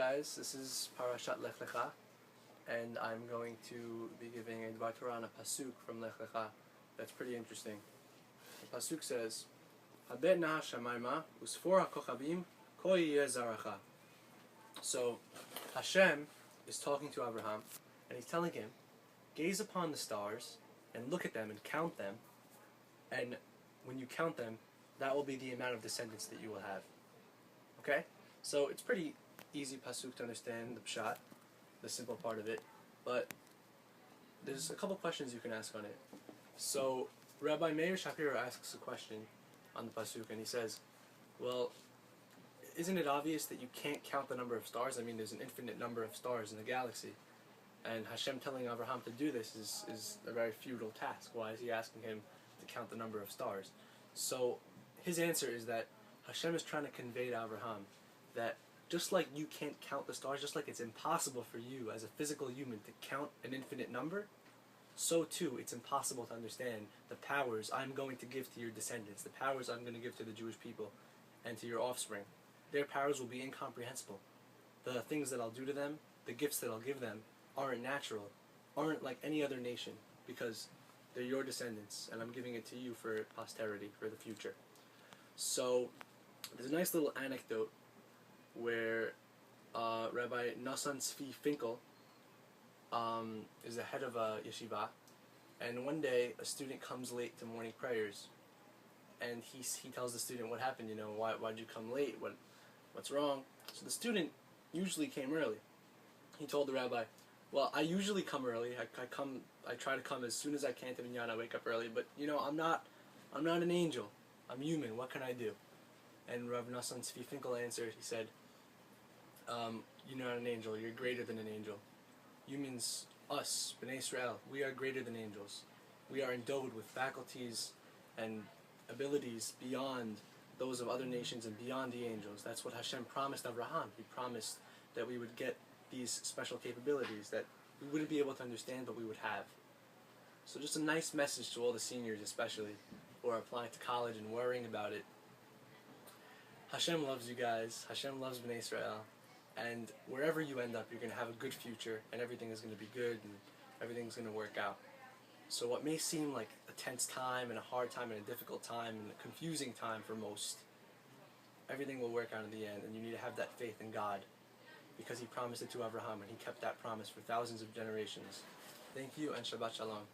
guys, this is Parashat Lech-Lecha, and I'm going to be giving a Dvar Torah on a pasuk from Lech-Lecha that's pretty interesting. The pasuk says, Habet na hashamayma usfor hakochavim ko yeh zaracha. So Hashem is talking to Abraham, and he's telling him, gaze upon the stars and look at them and count them, and when you count them, that will be the amount of descendants that you will have. Okay? So it's pretty easy pasuk to understand, the pshat, the simple part of it, but there's a couple questions you can ask on it. So Rabbi Meir Shapiro asks a question on the pasuk, and he says, well, isn't it obvious that you can't count the number of stars? I mean, there's an infinite number of stars in the galaxy, and Hashem telling Abraham to do this is a very futile task. Why is he asking him to count the number of stars? So his answer is that Hashem is trying to convey to Abraham that just like you can't count the stars, just like it's impossible for you as a physical human to count an infinite number, so too it's impossible to understand the powers I'm going to give to your descendants, the powers I'm going to give to the Jewish people and to your offspring. Their powers will be incomprehensible. The things that I'll do to them, the gifts that I'll give them, aren't natural, aren't like any other nation, because they're your descendants, and I'm giving it to you for posterity, for the future. So there's a nice little anecdote where Rabbi Nassan Tzvi Finkel is the head of a yeshiva, and one day a student comes late to morning prayers, and he tells the student, what happened, why'd you come late, what's wrong? So the student usually came early. He told the rabbi, well, I usually come early, I try to come as soon as I can to minyan, I wake up early, but I'm not an angel, I'm human, what can I do? And Rav Nassan Tzvi Finkel answered, he said, you're not an angel, you're greater than an angel. Humans, us, Bnei Israel, we are greater than angels. We are endowed with faculties and abilities beyond those of other nations and beyond the angels. That's what Hashem promised Abraham. He promised that we would get these special capabilities that we wouldn't be able to understand, but we would have. So just a nice message to all the seniors especially, who are applying to college and worrying about it. Hashem loves you guys. Hashem loves Bnei Israel. And wherever you end up, you're going to have a good future, and everything is going to be good, and everything's going to work out. So what may seem like a tense time, and a hard time, and a difficult time, and a confusing time for most, everything will work out in the end, and you need to have that faith in God, because He promised it to Abraham, and He kept that promise for thousands of generations. Thank you, and Shabbat Shalom.